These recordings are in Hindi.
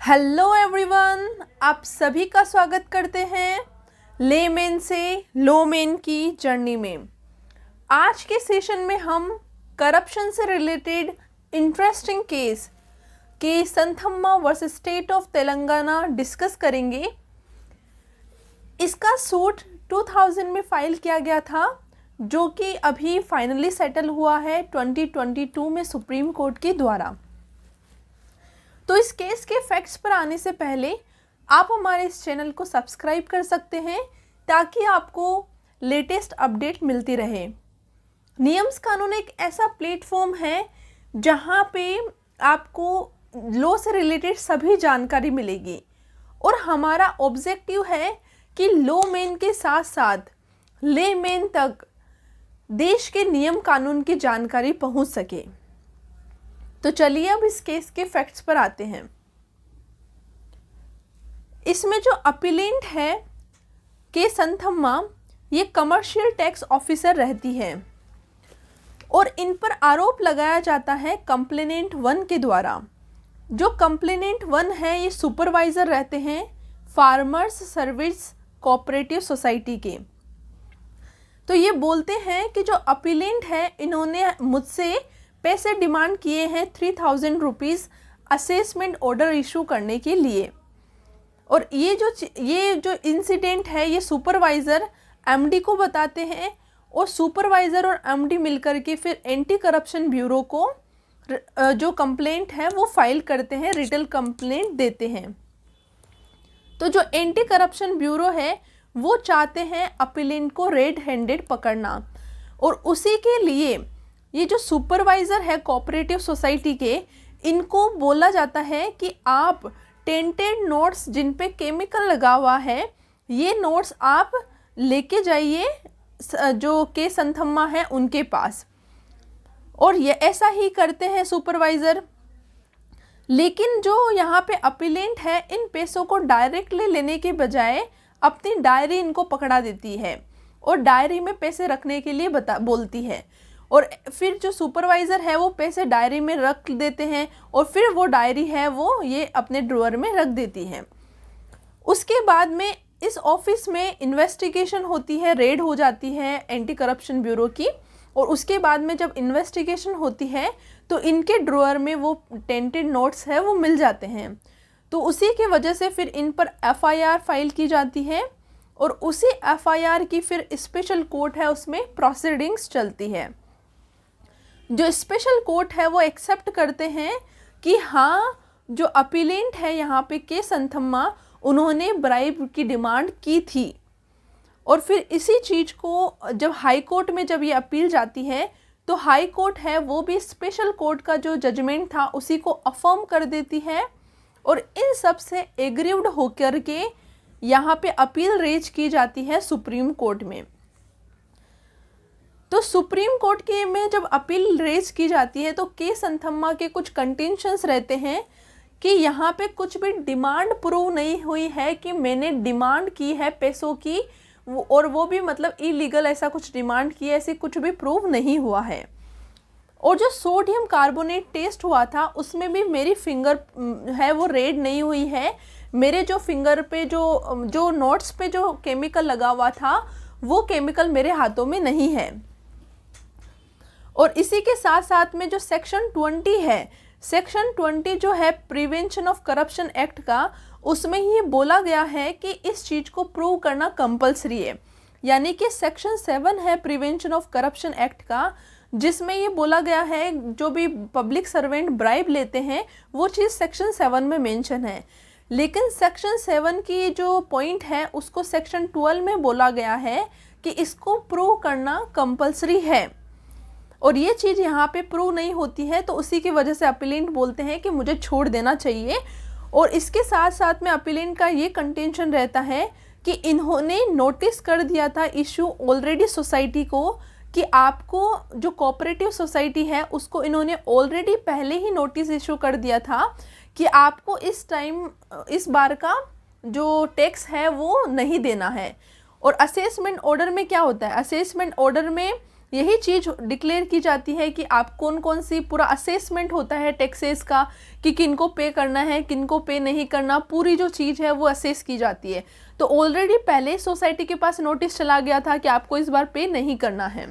हेलो एवरीवन, आप सभी का स्वागत करते हैं लेमेन से लोमेन की जर्नी में। आज के सेशन में हम करप्शन से related interesting case Santhamma versus state of Telangana discuss करेंगे। इसका सूट 2000 में फाइल किया गया था, जो कि अभी फाइनली सेटल हुआ है 2022 में सुप्रीम कोर्ट के द्वारा। तो इस केस के फैक्ट्स पर आने से पहले आप हमारे इस चैनल को सब्सक्राइब कर सकते हैं ताकि आपको लेटेस्ट अपडेट मिलती रहे। नियम्स कानून एक ऐसा प्लेटफॉर्म है जहां पे आपको लॉ से रिलेटेड सभी जानकारी मिलेगी और हमारा ऑब्जेक्टिव है कि लॉ मैन के साथ साथ ले मैन तक देश के नियम कानून की जानकारी पहुंच सके। तो चलिए अब इस केस के फैक्ट्स पर आते हैं। इसमें जो अपीलेंट है के संथम्मा, ये कमर्शियल टैक्स ऑफिसर रहती है और इन पर आरोप लगाया जाता है कंप्लेनेंट 1 के द्वारा। जो कंप्लेनेंट 1 है ये सुपरवाइजर रहते हैं फार्मर्स सर्विस कोऑपरेटिव सोसाइटी के। तो ये बोलते हैं कि जो अपीलेंट है इन्होंने मुझसे पैसे डिमांड किए हैं 3000 रुपीज़ असेसमेंट ऑर्डर इशू करने के लिए। और ये जो इंसिडेंट है ये सुपरवाइज़र एमडी को बताते हैं और सुपरवाइज़र और एमडी मिलकर के फिर एंटी करप्शन ब्यूरो को जो कंप्लेंट है वो फाइल करते हैं, रिटन कंप्लेंट देते हैं। तो जो एंटी करप्शन ब्यूरो है वो चाहते हैं अपीलेंट को रेड हैंडेड पकड़ना, और उसी के लिए ये जो सुपरवाइज़र है कोऑपरेटिव सोसाइटी के, इनको बोला जाता है कि आप टेंटेड नोट्स जिन पे केमिकल लगा हुआ है ये नोट्स आप लेके जाइए जो के संथम्मा है उनके पास। और ये ऐसा ही करते हैं सुपरवाइज़र। लेकिन जो यहाँ पे अपीलेंट है इन पैसों को डायरेक्टली लेने के बजाय अपनी डायरी इनको पकड़ा देती है और डायरी में पैसे रखने के लिए बोलती है, और फिर जो सुपरवाइज़र है वो पैसे डायरी में रख देते हैं और फिर वो डायरी है वो ये अपने ड्रॉअर में रख देती हैं। उसके बाद में इस ऑफिस में इन्वेस्टिगेशन होती है, रेड हो जाती है एंटी करप्शन ब्यूरो की, और उसके बाद में जब इन्वेस्टिगेशन होती है तो इनके ड्रॉअर में वो टेंटेड नोट्स है वो मिल जाते हैं। तो उसी की वजह से फिर इन पर एफआईआर फाइल की जाती है और उसी एफआईआर की फिर स्पेशल कोर्ट है उसमें प्रोसीडिंग्स चलती है। जो स्पेशल कोर्ट है वो एक्सेप्ट करते हैं कि हाँ जो अपीलेंट है यहाँ पे के संथम्मा उन्होंने ब्राइब की डिमांड की थी। और फिर इसी चीज़ को जब हाई कोर्ट में जब ये अपील जाती है तो हाई कोर्ट है वो भी स्पेशल कोर्ट का जो जजमेंट था उसी को अफर्म कर देती है, और इन सब से एग्रीव्ड होकर के यहाँ पे अपील रेज की जाती है सुप्रीम कोर्ट में। तो सुप्रीम कोर्ट के में जब अपील रेज की जाती है तो के संथम्मा के कुछ कंटेंशंस रहते हैं कि यहाँ पे कुछ भी डिमांड प्रूव नहीं हुई है कि मैंने डिमांड की है पैसों की, और वो भी मतलब इलीगल ऐसा कुछ डिमांड की है, ऐसे कुछ भी प्रूव नहीं हुआ है। और जो सोडियम कार्बोनेट टेस्ट हुआ था उसमें भी मेरी फिंगर है वो रेड नहीं हुई है। मेरे जो फिंगर पे जो नोट्स पे जो केमिकल लगा हुआ था वो केमिकल मेरे हाथों में नहीं है। और इसी के साथ साथ में जो सेक्शन 20 है, सेक्शन 20 जो है प्रिवेंशन ऑफ करप्शन एक्ट का, उसमें ये बोला गया है कि इस चीज़ को प्रूव करना कंपलसरी है। यानी कि सेक्शन 7 है प्रिवेंशन ऑफ करप्शन एक्ट का, जिसमें ये बोला गया है जो भी पब्लिक सर्वेंट ब्राइब लेते हैं वो चीज़ सेक्शन 7 में मेंशन है। लेकिन सेक्शन 7 की जो पॉइंट है उसको सेक्शन 12 में बोला गया है कि इसको प्रूव करना कंपलसरी है, और ये चीज़ यहाँ पे प्रूव नहीं होती है। तो उसी की वजह से अपीलेंट बोलते हैं कि मुझे छोड़ देना चाहिए। और इसके साथ साथ में अपीलेंट का ये कंटेंशन रहता है कि इन्होंने नोटिस कर दिया था इशू ऑलरेडी सोसाइटी को कि आपको जो कोऑपरेटिव सोसाइटी है उसको इन्होंने ऑलरेडी पहले ही नोटिस इशू कर दिया था कि आपको इस बार का जो टैक्स है वो नहीं देना है। और असेसमेंट ऑर्डर में क्या होता है, असेसमेंट ऑर्डर में यही चीज़ डिक्लेयर की जाती है कि आप कौन कौन सी, पूरा असेसमेंट होता है टैक्सेस का कि किनको पे करना है, किनको पे नहीं करना, पूरी जो चीज़ है वो असेस की जाती है। तो ऑलरेडी पहले सोसाइटी के पास नोटिस चला गया था कि आपको इस बार पे नहीं करना है।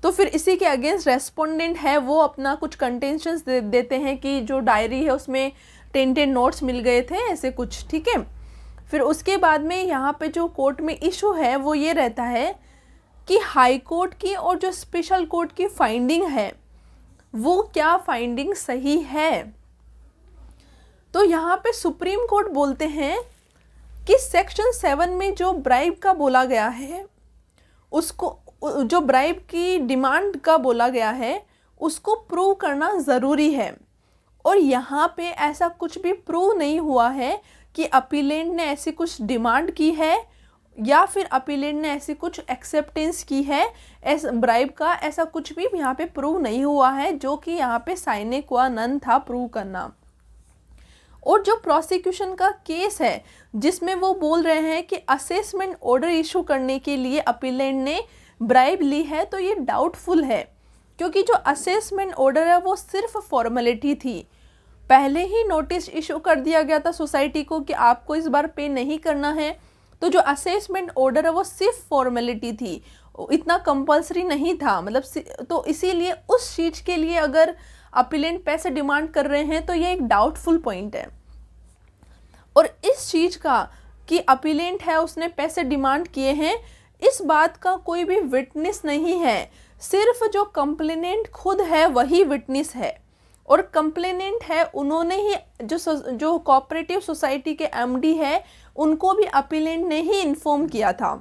तो फिर इसी के अगेंस्ट रेस्पोंडेंट है वो अपना कुछ कंटेंशंस देते हैं कि जो डायरी है उसमें 10 नोट्स मिल गए थे, ऐसे कुछ, ठीक है। फिर उसके बाद में यहाँ पे जो कोर्ट में इशू है वो ये रहता है कि हाई कोर्ट की और जो स्पेशल कोर्ट की फाइंडिंग है वो क्या फाइंडिंग सही है। तो यहाँ पे सुप्रीम कोर्ट बोलते हैं कि सेक्शन 7 में जो ब्राइब का बोला गया है, उसको, जो ब्राइब की डिमांड का बोला गया है उसको प्रूव करना ज़रूरी है। और यहाँ पे ऐसा कुछ भी प्रूव नहीं हुआ है कि अपीलेंट ने ऐसी कुछ डिमांड की है या फिर अपीलेंट ने ऐसी कुछ एक्सेप्टेंस की है ऐसा ब्राइब का, ऐसा कुछ भी यहाँ पे प्रूव नहीं हुआ है, जो कि यहाँ पे साइने क्वा नन था प्रूव करना। और जो प्रोसिक्यूशन का केस है जिसमें वो बोल रहे हैं कि असेसमेंट ऑर्डर इशू करने के लिए अपीलेंट ने ब्राइब ली है, तो ये डाउटफुल है, क्योंकि जो असेसमेंट ऑर्डर है वो सिर्फ फॉर्मेलिटी थी। पहले ही नोटिस इशू कर दिया गया था सोसाइटी को कि आपको इस बार पे नहीं करना है, तो जो असेसमेंट ऑर्डर है वो सिर्फ फॉर्मेलिटी थी, इतना कंपलसरी नहीं था, मतलब तो इसीलिए उस चीज़ के लिए अगर अपीलेंट पैसे डिमांड कर रहे हैं तो ये एक डाउटफुल पॉइंट है। और इस चीज़ का कि अपीलेंट है उसने पैसे डिमांड किए हैं, इस बात का कोई भी विटनेस नहीं है, सिर्फ जो कंप्लेनेंट खुद है वही विटनेस है। और कंप्लेनेंट है उन्होंने ही, जो कोऑपरेटिव सोसाइटी के एमडी है उनको भी अपीलेंट ने ही इन्फॉर्म किया था।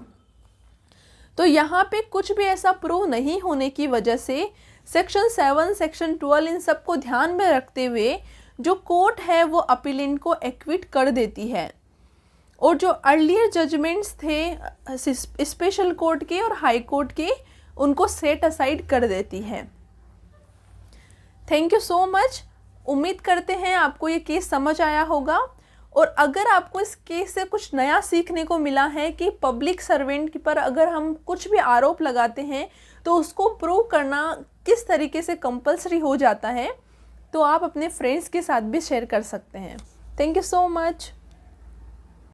तो यहाँ पे कुछ भी ऐसा प्रूव नहीं होने की वजह से सेक्शन 7, सेक्शन 12 इन सब को ध्यान में रखते हुए जो कोर्ट है वो अपीलेंट को एक्विट कर देती है। और जो अर्लियर जजमेंट्स थे स्पेशल कोर्ट के और हाई कोर्ट के, उनको सेट असाइड कर देती है। Thank you so much. उम्मीद करते हैं आपको ये केस समझ आया होगा। और अगर आपको इस केस से कुछ नया सीखने को मिला है कि पब्लिक सर्वेंट पर अगर हम कुछ भी आरोप लगाते हैं तो उसको प्रूव करना किस तरीके से कंपलसरी हो जाता है, तो आप अपने फ्रेंड्स के साथ भी शेयर कर सकते हैं। Thank you so much.